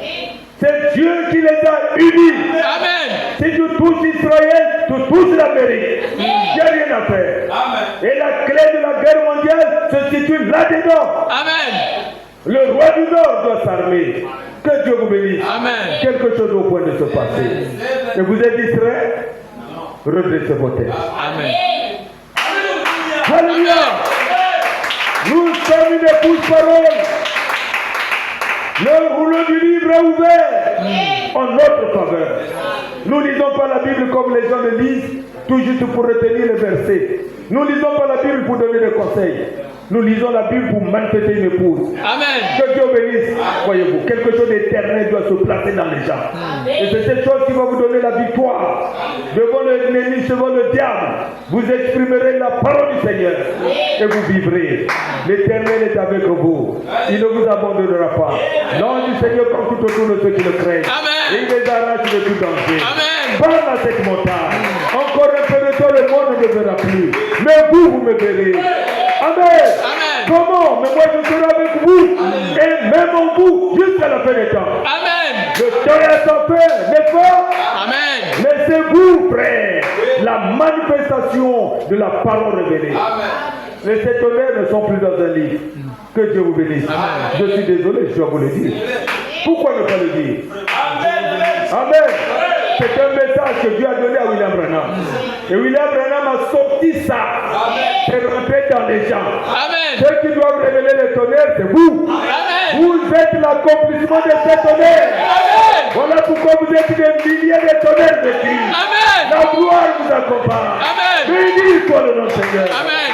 C'est Dieu qui les a unis. Amen. Si tu touches Israël, tu touches l'Amérique. Il n'y a rien à faire. Amen. Et la clé de la guerre mondiale se situe là-dedans. Amen. Le roi du Nord doit s'armer. Que Dieu vous bénisse. Amen. Quelque chose au point de se passer. Et vous êtes distrait? Redressez vos têtes. Amen. Alléluia. Nous sommes une épouse parole. Le rouleau du livre est ouvert en notre faveur. Nous ne lisons pas la Bible comme les gens le lisent, tout juste pour retenir les versets. Nous ne lisons pas la Bible pour donner des conseils. Nous lisons la Bible pour manifester une épouse. Amen. Que Dieu bénisse, voyez-vous. Quelque chose d'éternel doit se placer dans les gens. Et c'est cette chose qui va vous donner la victoire. Devant l'ennemi, devant le diable, vous exprimerez la parole du Seigneur. Et vous vivrez. L'éternel est avec vous. Il ne vous abandonnera pas. L'ange du Seigneur comme tout autour de ceux qui le craignent. Amen. Et il les arrache de tout danger. Amen. Parle à cette montagne. Encore un peu de temps, le monde ne me verra plus. Mais vous, vous me verrez. Amen. Amen. Comment? Mais moi je serai avec vous. Et même en vous jusqu'à la fin des temps. Amen. Le temps est à sa fin, n'est-ce pas? Amen. Laissez-vous, frère, la manifestation de la parole révélée. Les sept honneurs ne sont plus dans un livre. Que Dieu vous bénisse. Amen. Je suis désolé, je dois vous le dire. Pourquoi ne pas le dire? Amen. C'est un message que Dieu a donné à William Branham. Et William Branham a sorti ça. C'est rentré dans les gens. Amen. Ceux qui doivent révéler les tonnerres, c'est vous. Amen. Vous êtes l'accomplissement de ces tonnerres. Amen. Voilà pourquoi vous êtes des milliers de tonnerres de Christ. Amen. La gloire vous accompagne. Amen. Béni soit le nom du Seigneur. Amen.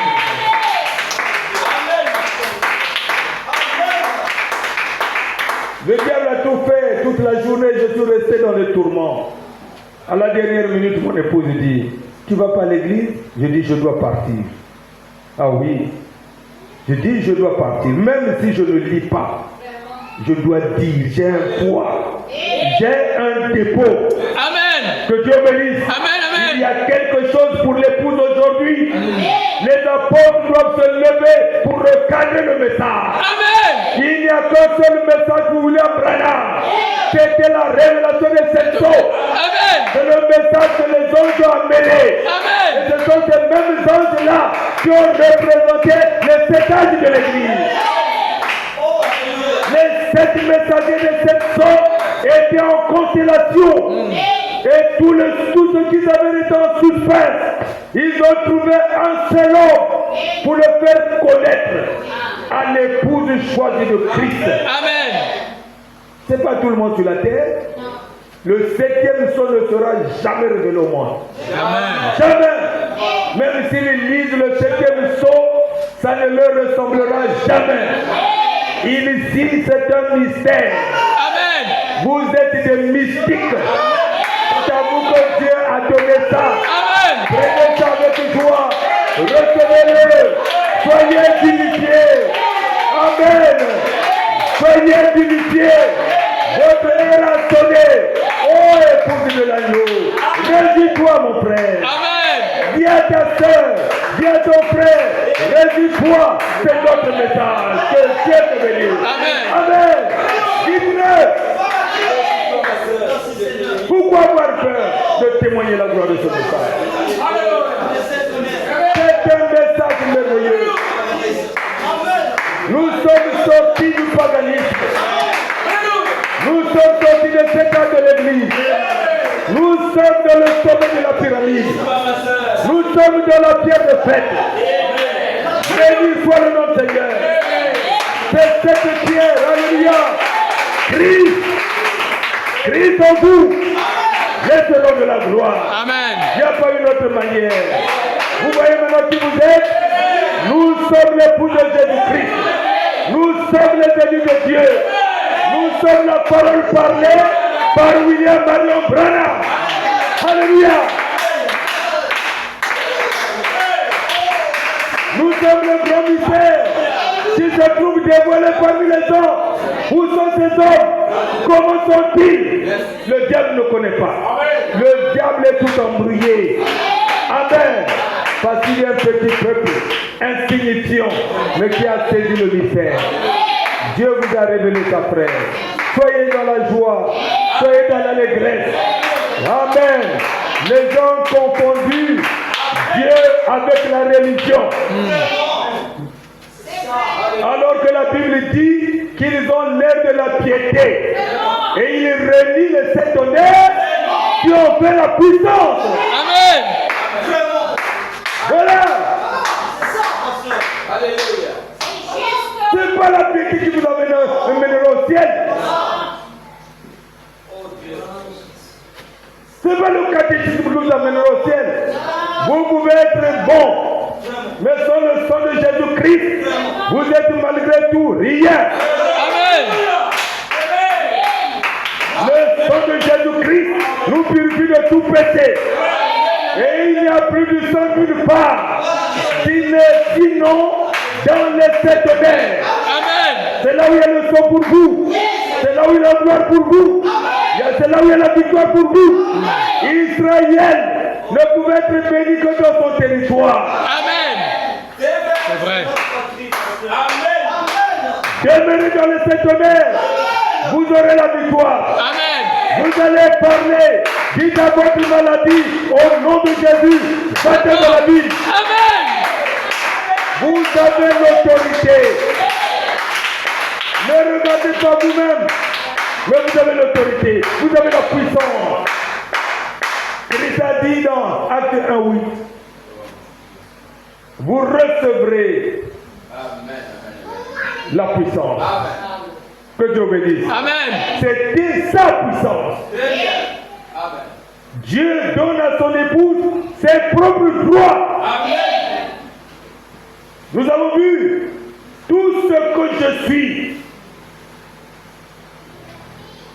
Le diable a tout fait. Toute la journée, je suis resté dans le tourment. À la dernière minute, mon épouse dit, tu ne vas pas à l'église? Je dis, je dois partir. Ah oui. Je dis, je dois partir. Même si je ne lis pas, je dois dire, j'ai un poids. J'ai un dépôt. Amen. Que Dieu bénisse. Amen. Amen. Il y a quelque chose pour l'épouse aujourd'hui. Les apôtres doivent se lever pour recadrer le message. Amen. Il n'y a qu'un seul message pour William Branham. C'était la révélation de cette eau. Amen. C'est le message que les anges ont amené. Amen. Et ce sont ces mêmes anges-là qui ont représenté les sept âges de l'Église. Les sept messagers de cette sorte étaient en constellation. Et tous ceux qui avaient été en suspense, ils ont trouvé un seul homme pour le faire connaître à l'épouse choisie de Christ. Amen. C'est pas tout le monde sur la terre. Le septième son ne sera jamais révélé au monde. Amen. Jamais. Même s'ils lisent le septième son, ça ne leur ressemblera jamais. Ici, c'est un mystère. Amen. Vous êtes des mystiques. C'est à vous que Dieu a donné ça. Amen. Prenez ça avec joie. Recevez-le. Soyez dignifiés. Amen. Soyez dignifiés. Votre heure a sonné. Oh, épouse de l'agneau. Réjouis-toi, mon frère. Amen. Dis à ta soeur, dis à ton frère, réjouis-toi. C'est notre message. Que Dieu te bénisse. Amen. Amen. Dites-le. Pourquoi avoir peur de témoigner la gloire de ce message? C'est un message merveilleux. Nous sommes sortis du paganisme. Nous sommes sortis de cet âge de l'Église. Nous sommes dans le sommet de la pyramide. Nous sommes dans la pierre de fête. Béni soit le nom du Seigneur. C'est cette pierre, alléluia. Christ en vous, laissez-le de la gloire. Amen. Il n'y a pas une autre manière. Vous voyez maintenant qui vous êtes? Nous sommes l'époux de Jésus-Christ. Nous sommes les élus de Dieu. Nous sommes la parole parlée par William Marion Branham. Alléluia. Nous sommes le grand mystère qui se trouve dévoilé parmi les hommes. Où sont ces hommes? Comment sont-ils? Le diable ne connaît pas. le diable est tout embrouillé. Amen. Parce qu'il y a un petit peuple insignifiant, mais qui a saisi le mystère. Dieu vous a révélé sa frère. Soyez dans la joie, soyez dans l'allégresse. Amen. Les gens confondus Dieu avec la religion. Alors que la Bible dit qu'ils ont l'air de la piété. Et il réunit les sept honneurs qui ont fait la puissance. Amen. Voilà. Alléluia. C'est pas la piété qui vous amènera au ciel. C'est pas le catéchisme qui vous amènera au ciel. Vous pouvez être bon, mais sans le sang de Jésus-Christ, vous êtes malgré tout rien. Amen. Le sang de Jésus-Christ nous purifie de tout péché. Et il n'y a plus de sang nulle part. Sinon, dans les sept honneurs. Amen. C'est là où il y a le sang pour vous. C'est là où il y a la gloire pour vous. C'est là où il y a la victoire pour vous. Israël ne pouvait être béni que dans son territoire. Amen. C'est vrai. Demeurez dans les sept honneurs. Vous aurez la victoire. Amen. Vous allez parler. Dites à votre maladie, au nom de Jésus, battez dans la ville. Amen. Vous avez l'autorité. Ne regardez pas vous-même, mais vous avez l'autorité. Vous avez la puissance. Christ a dit dans Acte 1:8, vous recevrez la puissance. Que Dieu bénisse. Amen. C'était sa puissance. Dieu donne à son épouse ses propres droits. Nous avons vu tout ce que je suis.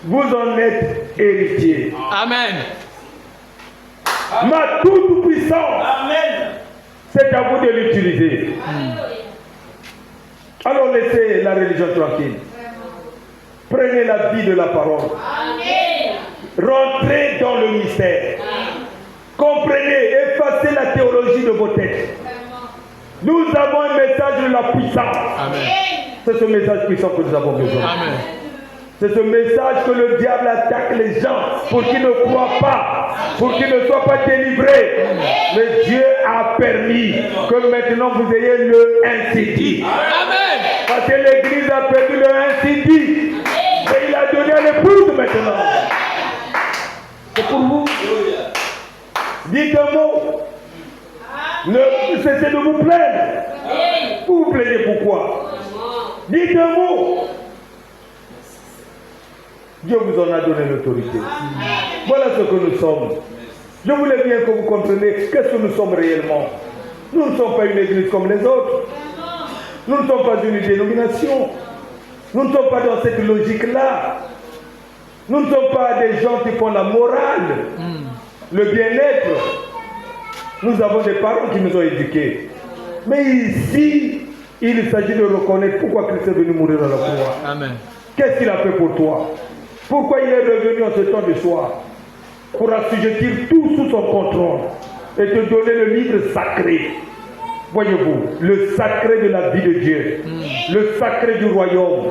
Vous en êtes héritier. Amen. Ma toute puissance, c'est à vous de l'utiliser. Alors laissez la religion tranquille. Prenez la vie de la parole. Rentrez dans le mystère. Comprenez, effacez la théologie de vos têtes. Nous avons un message de la puissance. Amen. C'est ce message puissant que nous avons besoin. Amen. C'est ce message que le diable attaque les gens pour qu'ils ne croient pas, pour qu'ils ne soient pas délivrés. Mais Dieu a permis que maintenant vous ayez le ainsi dit. Amen. Parce que l'église a perdu le ainsi dit. Et il a donné à l'épouse maintenant. C'est pour vous. Dites un mot. Ne cessez de vous plaindre. Vous vous plaignez pourquoi? Dites un mot. Dieu vous en a donné l'autorité. Voilà ce que nous sommes. Je voulais bien que vous compreniez qu'est-ce que nous sommes réellement. Nous ne sommes pas une église comme les autres. Nous ne sommes pas une dénomination. Nous ne sommes pas dans cette logique-là. Nous ne sommes pas des gens qui font la morale, le bien-être. Nous avons des parents qui nous ont éduqués. Mais ici, il s'agit de reconnaître pourquoi Christ est venu mourir à la croix. Amen. Qu'est-ce qu'il a fait pour toi? Pourquoi il est revenu en ce temps de soir? Pour assujettir tout sous son contrôle et te donner le livre sacré. Voyez-vous, le sacré de la vie de Dieu, le sacré du royaume.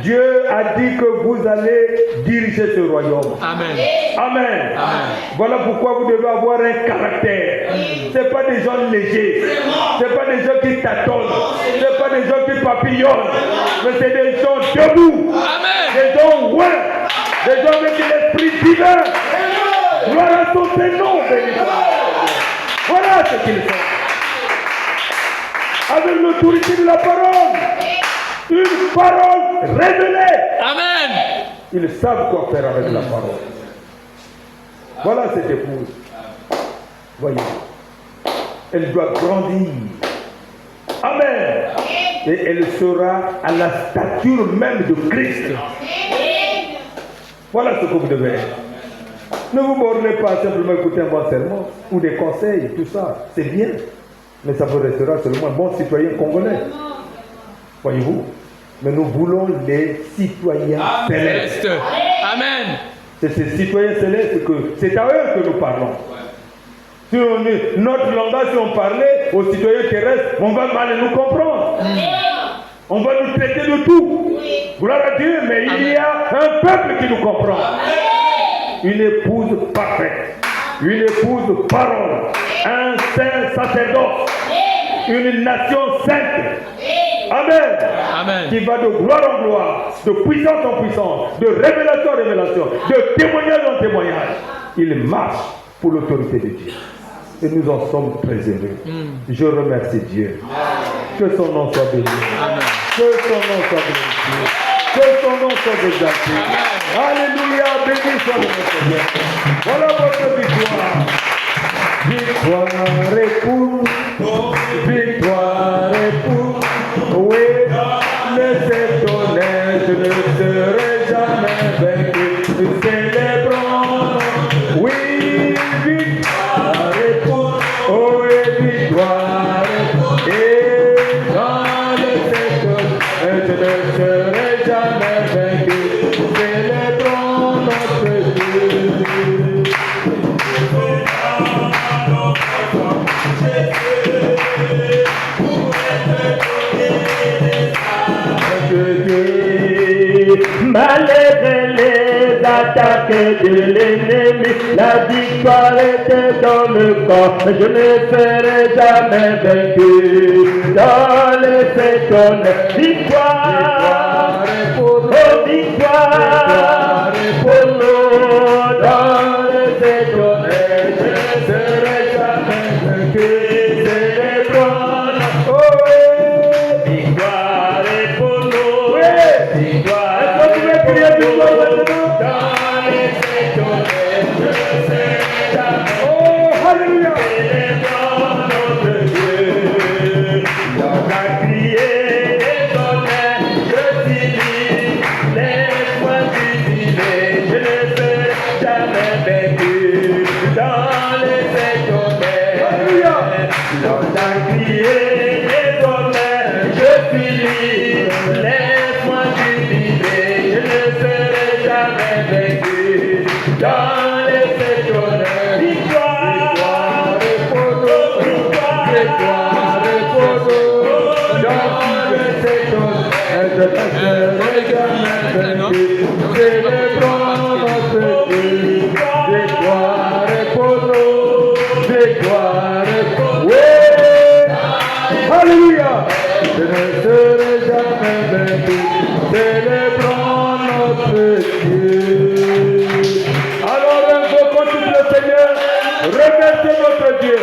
Dieu a dit que vous allez diriger ce royaume. Amen. Amen. Amen. Voilà pourquoi vous devez avoir un caractère. Ce n'est pas des gens légers. Ce n'est pas des gens qui tâtonnent. Ce n'est pas des gens qui papillonnent. Mais c'est des gens debout. Amen. Des gens ouins. Des gens avec l'esprit divin. Gloire à son Saint-Nom, béni. Voilà ce qu'ils sont. Avec l'autorité de la parole. Une parole révélée. Amen. Ils savent quoi faire avec la parole. Voilà cette épouse. Voyez. Elle doit grandir. Amen. Et elle sera à la stature même de Christ. Voilà ce que vous devez être. Ne vous bornez pas simplement écouter un bon sermon ou des conseils, tout ça. C'est bien. Mais ça vous restera seulement un bon citoyen congolais. Voyez-vous. Mais nous voulons les citoyens célestes. Amen. C'est ces citoyens célestes que c'est à eux que nous parlons. Si notre langage, si on parlait aux citoyens terrestres, on va mal nous comprendre. On va nous traiter de tout. Gloire à Dieu, mais il y a un peuple qui nous comprend. Une épouse parfaite, une épouse parole, un saint sacerdoce, une nation sainte. Amen. Amen. Qui va de gloire en gloire, de puissance en puissance, de révélation en révélation, de témoignage en témoignage. Il marche pour l'autorité de Dieu. Et nous en sommes très heureux. Je remercie Dieu. Que son nom soit béni. Que son nom soit béni. Que son nom soit exalté. Alléluia. Béni soit le Seigneur. Voilà votre victoire. Victoire est pour. Victoire est pour. Oui, laissez donner. Je ne serai jamais vaincu. Nous célébrons. Oui, victoire est pour. Oh, et victoire est pour. Et dans le secteur, je ne serai jamais vaincu. Célébrons notre Dieu. Malgré les attaques de l'ennemi, la victoire était dans le camp. Je ne serai jamais vaincu. Dans le second, victoire, oh victoire, pour nous. Dans le second, je ne serai jamais vaincu. Célébrons, oh victoire pour nous. Victoire. Oh, hallelujah! Alléluia! Je ne serai jamais vaincu. Célébrons notre Dieu. Alors, invoquons tout le Seigneur. Remerciez notre Dieu.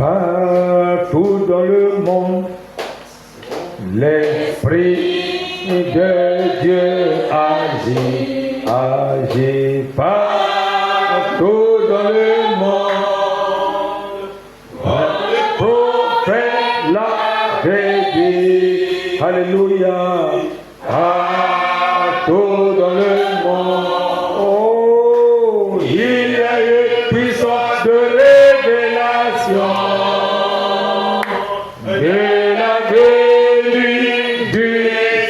Partout dans le monde, l'Esprit de Dieu agit, agit partout dans le monde. Le prophète l'avait dit, alléluia, partout dans le monde. Oh, il y a une puissance de révélation de la venue du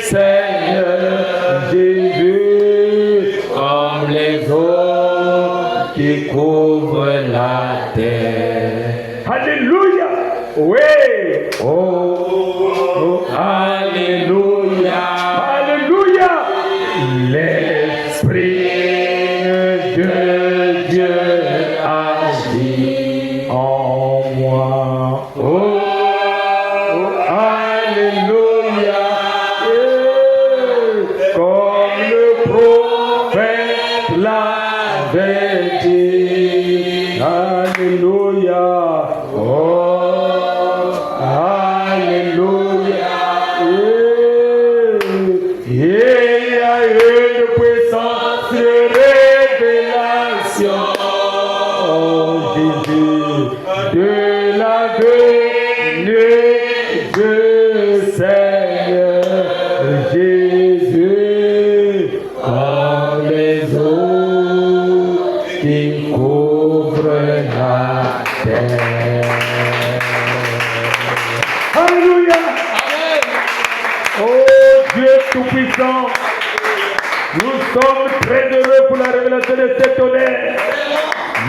Seigneur Jésus, comme les eaux qui couvrent la terre. Alléluia! Oui! Oh, alléluia! Alléluia! L'Esprit de Dieu agit en moi. Oh, alléluia! Comme le prophète l'avait dit. Alléluia! Oh, alléluia! Il y a une puissance de révélation, oh Jésus, de la venue du Seigneur Jésus, comme les eaux qui couvrent la terre. Alléluia! Oh Dieu Tout-Puissant, nous sommes très heureux pour la révélation de cet honneur.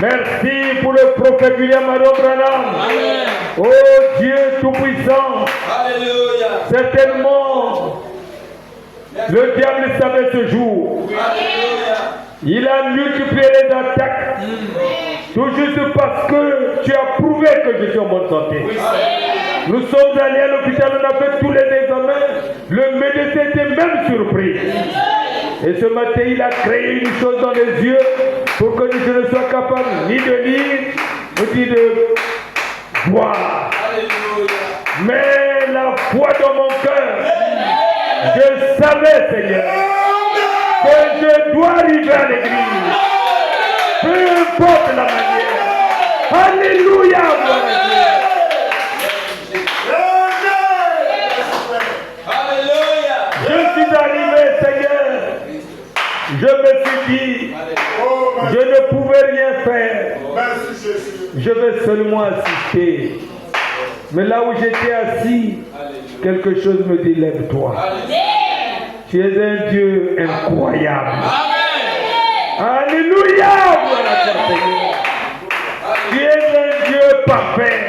Merci pour le prophète William Adon Branham. Oh Dieu Tout-Puissant, certainement le diable savait ce jour. Il a multiplié les attaques. Tout juste parce que tu as prouvé que je suis en bonne santé. Nous sommes allés à l'hôpital, on a fait tous les examens. Le médecin était même surpris. Et ce matin, il a créé une chose dans les yeux pour que je ne sois capable ni de lire, ni de voir. Mais la foi dans mon cœur, je savais, Seigneur, que je dois arriver à l'église. Peu importe la manière. Alléluia, gloire à Dieu. Je suis arrivé, Seigneur. Je me suis dit, je ne pouvais rien faire. Je vais seulement assister. Mais là où j'étais assis, quelque chose me dit, lève-toi. Tu es un Dieu incroyable. Alléluia! Voilà toi, Seigneur. Tu es un Dieu parfait.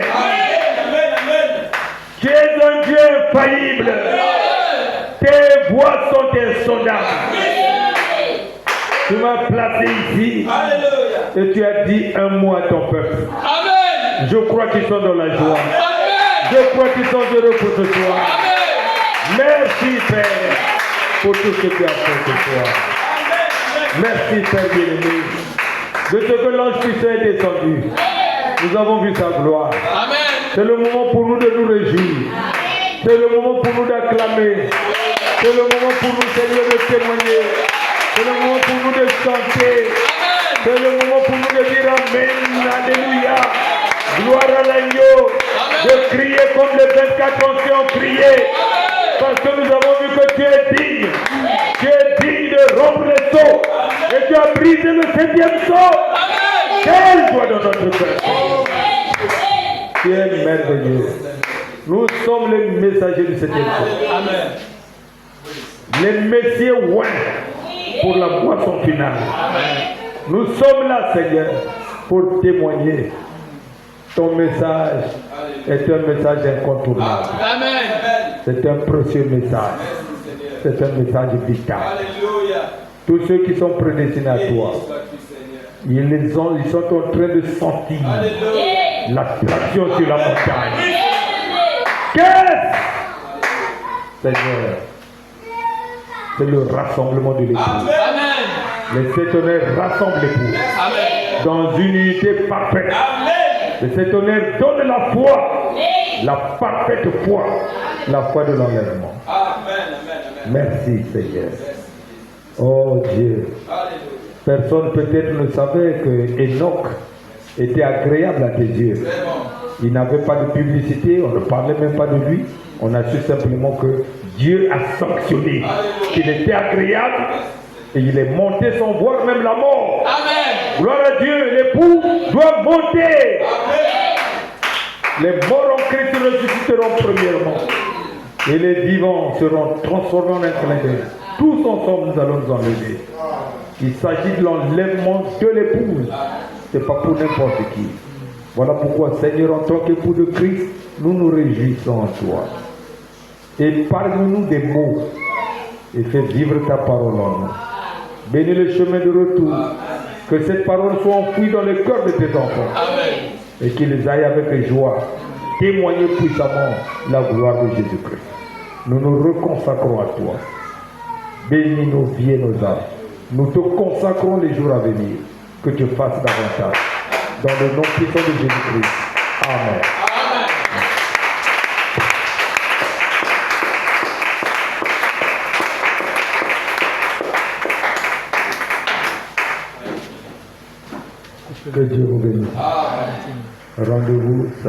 Tu es un Dieu infaillible. Tes voies sont insondables. Tu m'as placé ici et tu as dit un mot à ton peuple. Amen. Je crois qu'ils sont dans la joie. Amen. Je crois qu'ils sont heureux pour ce soir. Amen. Merci Père pour tout ce que tu as fait ce soir. Merci Père bien-aimé de ce que l'ange puissant est descendu. Nous avons vu sa gloire. Amen. C'est le moment pour nous de nous réjouir. C'est le moment pour nous d'acclamer. C'est le moment pour nous, Seigneur, de témoigner. C'est le moment pour nous de chanter. C'est le moment pour nous de dire Amen, Alléluia. Gloire à l'agneau. De crier comme les 24 anciens ont crié. Parce que nous avons vu que tu es digne. Tu es digne de rompre les sceaux. Et tu as brisé le 7e sceau. Quelle joie dans notre cœur. Tu es merveilleux. Nous sommes les messagers du 7e sceau. Amen. Les messieurs ouins pour la boisson finale. Amen. Nous sommes là, Seigneur, pour témoigner. Ton message est un message incontournable. Amen. C'est un précieux message. C'est un message vital. Alléluia. Tous ceux qui sont prédestinés à toi, ils sont en train de sentir l'attraction sur la montagne. Qu'est-ce, Seigneur? C'est le rassemblement de l'épouse. Les 7 honneurs rassemblent l'épouse dans une unité parfaite. Le Saint-Tonnerre donne la foi, la parfaite foi, la foi de l'enlèvement. Amen. Merci Seigneur. Oh Dieu. Personne peut-être ne savait que Enoch était agréable à tes yeux. Il n'avait pas de publicité, on ne parlait même pas de lui. On a su simplement que Dieu a sanctionné qu'il était agréable et il est monté sans voir même la mort. Amen. Gloire à Dieu, l'époux doit monter. Les morts en Christ ressusciteront premièrement. Et les vivants seront transformés en un clin d'œil. Tous ensemble, nous allons nous enlever. Il s'agit de l'enlèvement de l'épouse. Ce n'est pas pour n'importe qui. Voilà pourquoi, Seigneur, en tant qu'époux de Christ, nous nous réjouissons en toi. Et parle-nous des mots et fais vivre ta parole en nous. Bénis le chemin de retour. Que cette parole soit enfouie dans le cœur de tes enfants. Amen. Et qu'ils aillent avec joie témoigner puissamment la gloire de Jésus-Christ. Nous nous reconsacrons à toi. Bénis nos vies et nos âmes. Nous te consacrons les jours à venir. Que tu fasses davantage. Dans le nom puissant de Jésus-Christ. Amen. Que Dieu vous bénisse. Rendez-vous.